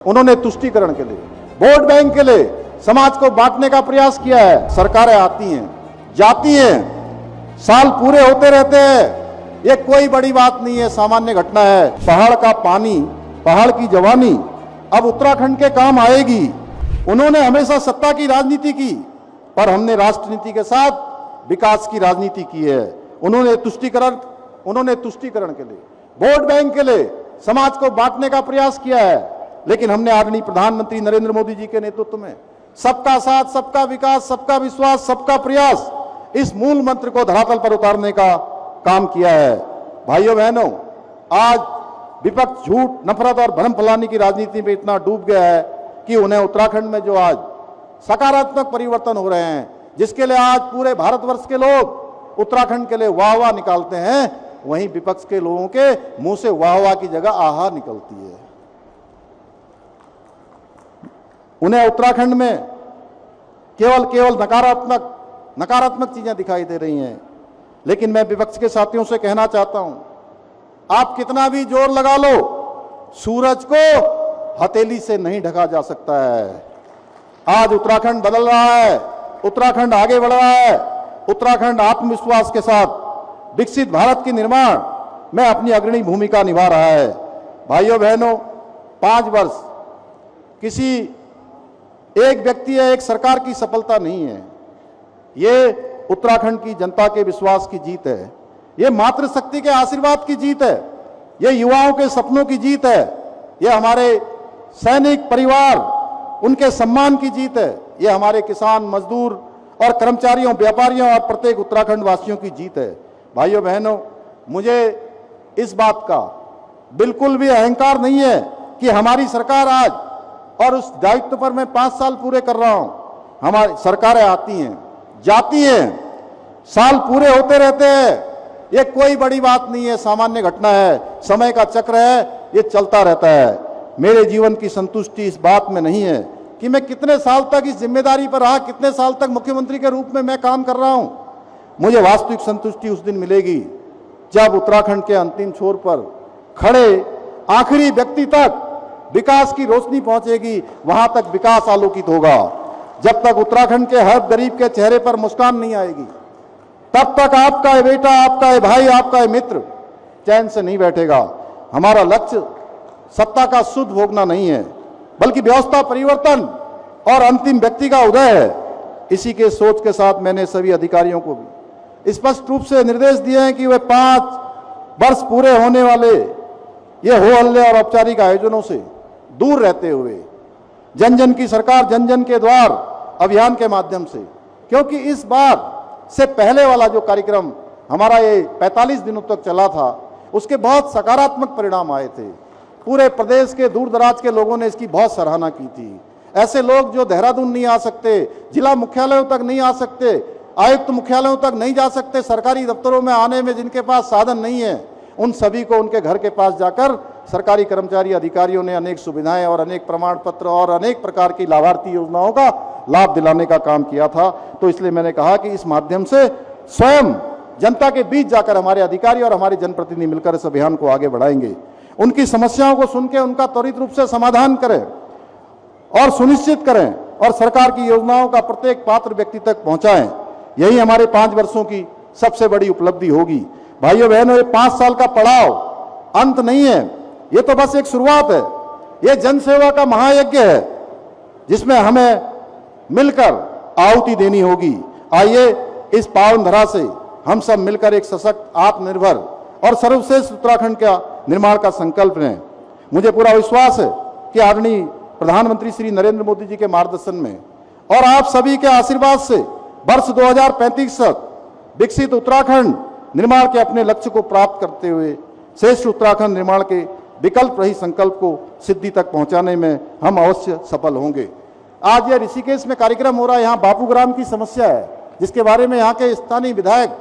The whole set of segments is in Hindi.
उन्होंने तुष्टीकरण के लिए, वोट बैंक के लिए समाज को बांटने का प्रयास किया है। सरकारें आती हैं, जाती हैं, साल पूरे होते रहते हैं। ये कोई बड़ी बात नहीं है, सामान्य घटना है। पहाड़ का पानी, पहाड़ की जवानी अब उत्तराखंड के काम आएगी। उन्होंने हमेशा सत्ता की राजनीति की, पर हमने राष्ट्रनीति के साथ विकास की राजनीति की है। उन्होंने तुष्टीकरण के लिए, वोट बैंक के लिए समाज को बांटने का प्रयास किया है। लेकिन हमने आदरणीय प्रधानमंत्री नरेंद्र मोदी जी के नेतृत्व में सबका साथ, सबका विकास, सबका विश्वास, सबका प्रयास, इस मूल मंत्र को धरातल पर उतारने का काम किया है। भाइयों बहनों, आज विपक्ष झूठ, नफरत और भ्रम फैलाने की राजनीति में इतना डूब गया है कि उन्हें उत्तराखंड में जो आज सकारात्मक परिवर्तन हो रहे हैं, जिसके लिए आज पूरे भारतवर्ष के लोग उत्तराखंड के लिए वाह वाह निकालते हैं, वहीं विपक्ष के लोगों के मुंह से वाह वाह की जगह आहा निकलती है। उन्हें उत्तराखंड में केवल नकारात्मक चीजें दिखाई दे रही हैं। लेकिन मैं विपक्ष के साथियों से कहना चाहता हूं, आप कितना भी जोर लगा लो, सूरज को हथेली से नहीं ढका जा सकता है। आज उत्तराखंड बदल रहा है, उत्तराखंड आगे बढ़ रहा है। उत्तराखंड आत्मविश्वास के साथ विकसित भारत के निर्माण में अपनी अग्रणी भूमिका निभा रहा है। भाइयों बहनों, 5 वर्ष किसी एक व्यक्ति या एक सरकार की सफलता नहीं है। ये उत्तराखंड की जनता के विश्वास की जीत है, ये मातृशक्ति के आशीर्वाद की जीत है, ये युवाओं के सपनों की जीत है, ये हमारे सैनिक परिवार, उनके सम्मान की जीत है, ये हमारे किसान, मजदूर और कर्मचारियों, व्यापारियों और प्रत्येक उत्तराखंड वासियों की जीत है। भाइयों बहनों, मुझे इस बात का बिल्कुल भी अहंकार नहीं है कि हमारी सरकार आज, और उस दायित्व पर मैं 5 साल पूरे कर रहा हूं, हमारी सरकारें आती हैं, जाती हैं, साल पूरे होते रहते हैं। ये कोई बड़ी बात नहीं है, सामान्य घटना है, समय का चक्र है, ये चलता रहता है। मेरे जीवन की संतुष्टि इस बात में नहीं है कि मैं कितने साल तक इस जिम्मेदारी पर रहा, कितने साल तक मुख्यमंत्री के रूप में मैं काम कर रहा हूं। मुझे वास्तविक संतुष्टि उस दिन मिलेगी जब उत्तराखंड के अंतिम छोर पर खड़े आखिरी व्यक्ति तक विकास की रोशनी पहुंचेगी, वहां तक विकास आलोकित होगा। जब तक उत्तराखंड के हर गरीब के चेहरे पर मुस्कान नहीं आएगी, तब तक आपका ये बेटा, आपका ये भाई, आपका ये मित्र चैन से नहीं बैठेगा। हमारा लक्ष्य सत्ता का सुध भोगना नहीं है, बल्कि व्यवस्था परिवर्तन और अंतिम व्यक्ति का उदय है। इसी के सोच के साथ मैंने सभी अधिकारियों को भी स्पष्ट रूप से निर्देश दिए हैं कि वे 5 वर्ष पूरे होने वाले ये हो हल्ले और औपचारिक आयोजनों से दूर रहते हुए जन जन की सरकार, जन जन के द्वार अभियान के माध्यम से, क्योंकि इस बार से पहले वाला जो कार्यक्रम हमारा ये 45 दिनों तक चला था, उसके बहुत सकारात्मक परिणाम आए थे। पूरे प्रदेश के दूर दराज के लोगों ने इसकी बहुत सराहना की थी। ऐसे लोग जो देहरादून नहीं आ सकते, जिला मुख्यालयों तक नहीं आ सकते, आयुक्त मुख्यालयों तक नहीं जा सकते, सरकारी दफ्तरों में आने में जिनके पास साधन नहीं है, उन सभी को उनके घर के पास जाकर सरकारी कर्मचारी अधिकारियों ने अनेक सुविधाएं और अनेक प्रमाण पत्र और अनेक प्रकार की लाभार्थी योजनाओं का लाभ दिलाने का काम किया था। तो इसलिए मैंने कहा कि इस माध्यम से स्वयं जनता के बीच जाकर हमारे अधिकारी और हमारे जनप्रतिनिधि मिलकर इस अभियान को आगे बढ़ाएंगे। उनकी समस्याओं को सुन के उनका त्वरित रूप से समाधान करें और सुनिश्चित करें, और सरकार की योजनाओं का प्रत्येक पात्र व्यक्ति तक पहुंचाएं। यही हमारे 5 वर्षों की सबसे बड़ी उपलब्धि होगी। भाइयों बहनों, ये 5 साल का पड़ाव अंत नहीं है, ये तो बस एक शुरुआत है। ये जनसेवा का महायज्ञ है, जिसमें हमें मिलकर आहुति देनी होगी। आइए इस पावन धरा से हम सब मिलकर एक सशक्त, आत्मनिर्भर और सर्वश्रेष्ठ उत्तराखंड का निर्माण का संकल्प लें। मुझे पूरा विश्वास है कि आदरणीय प्रधानमंत्री श्री नरेंद्र मोदी जी के मार्गदर्शन में और आप सभी के आशीर्वाद से वर्ष 2035 तक विकसित उत्तराखंड निर्माण के अपने लक्ष्य को प्राप्त करते हुए श्रेष्ठ उत्तराखंड निर्माण के विकल्प रही संकल्प को सिद्धि तक पहुंचाने में हम अवश्य सफल होंगे। आज यह ऋषिकेश में कार्यक्रम हो रहा है, यहाँ बापूग्राम की समस्या है, जिसके बारे में यहाँ के स्थानीय विधायक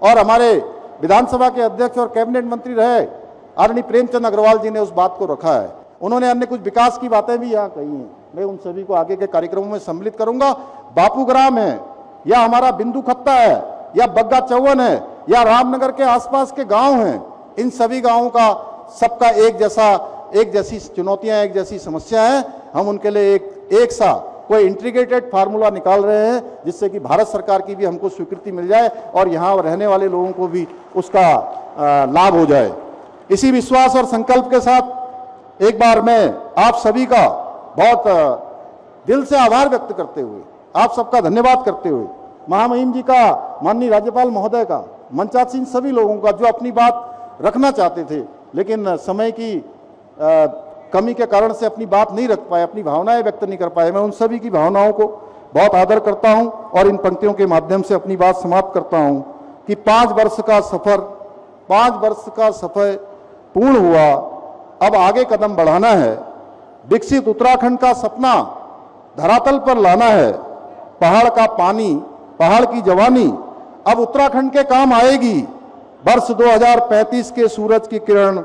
और हमारे विधानसभा के अध्यक्ष और कैबिनेट मंत्री रहे आदरणीय प्रेमचंद अग्रवाल जी ने उस बात को रखा है। उन्होंने अन्य कुछ विकास की बातें भी यहाँ कही हैं, मैं उन सभी को आगे के कार्यक्रमों में सम्मिलित करूंगा। बापूग्राम है, या हमारा बिंदु खत्ता है, या बग्गा चौवन है, या रामनगर के आसपास के गांव हैं, इन सभी गांवों का सबका एक जैसा एक जैसी चुनौतियां, एक जैसी समस्या है, हम उनके लिए एक सा कोई इंटीग्रेटेड फार्मूला निकाल रहे हैं जिससे कि भारत सरकार की भी हमको स्वीकृति मिल जाए और यहाँ रहने वाले लोगों को भी उसका लाभ हो जाए। इसी विश्वास और संकल्प के साथ एक बार मैं आप सभी का बहुत दिल से आभार व्यक्त करते हुए, आप सबका धन्यवाद करते हुए, महामहिम जी का, माननीय राज्यपाल महोदय का, मंचासीन सभी लोगों का जो अपनी बात रखना चाहते थे लेकिन समय की कमी के कारण से अपनी बात नहीं रख पाए, अपनी भावनाएं व्यक्त नहीं कर पाए, मैं उन सभी की भावनाओं को बहुत आदर करता हूं और इन पंक्तियों के माध्यम से अपनी बात समाप्त करता हूं कि 5 वर्ष का सफर पूर्ण हुआ, अब आगे कदम बढ़ाना है, विकसित उत्तराखंड का सपना धरातल पर लाना है, पहाड़ का पानी, पहाड़ की जवानी अब उत्तराखंड के काम आएगी, वर्ष 2035 के सूरज की किरण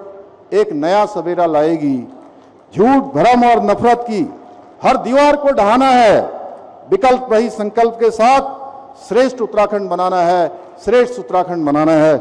एक नया सवेरा लाएगी, झूठ, भ्रम और नफरत की हर दीवार को ढहाना है, विकल्प रही संकल्प के साथ श्रेष्ठ उत्तराखंड बनाना है, श्रेष्ठ उत्तराखंड बनाना है।